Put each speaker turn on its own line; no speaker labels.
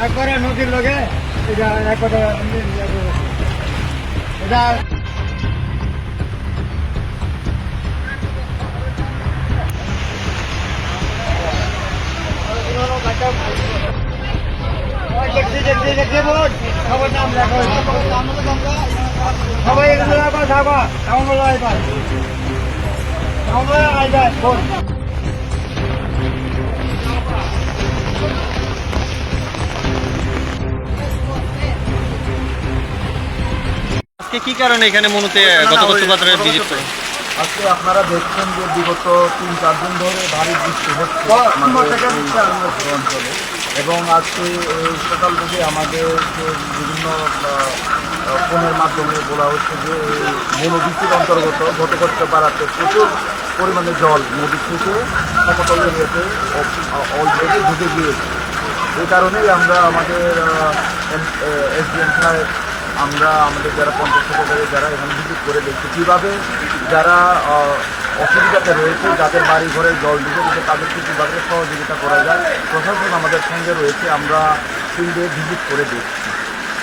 একবারে নদীর লগে এটা একবারে এটা সবাই এগুলো আবার থাকা কেমন আইবার আইবার বোন
আজকে কি কারণে এখানে মনুতে গত বছর ভিজিট করেন?
আজকে আপনারা দেখছেন যে বিগত 3-4 দিন ধরে ভারী বৃষ্টি হচ্ছে আমাদের এই অঞ্চলে এবং আজকে এই সকাল থেকে আমাদের যে বিভিন্ন ফোনের মাধ্যমে বলা হচ্ছে যে মনোবৃত্তির অন্তর্গত ঘটকচ্ছ পাড়াতে প্রচুর পরিমাণে জল নদী থেকে সমতল এরিয়াতে অলরেডি ঢুকে গিয়েছে। এই কারণেই আমরা আমাদের এসডিএম সাহেব আমরা আমাদের যারা পঞ্চায়েত সেক্রেটারি যারা এখানে ভিজিট করে দেখছি কীভাবে যারা অসুবিধাতে রয়েছে যাদের বাড়ি ঘরে জল ঢুকে দিতে তাদেরকে কীভাবে সহযোগিতা করা যায় প্রশাসন আমাদের সঙ্গে রয়েছে আমরা ফিল্ডে ভিজিট করে দেখছি।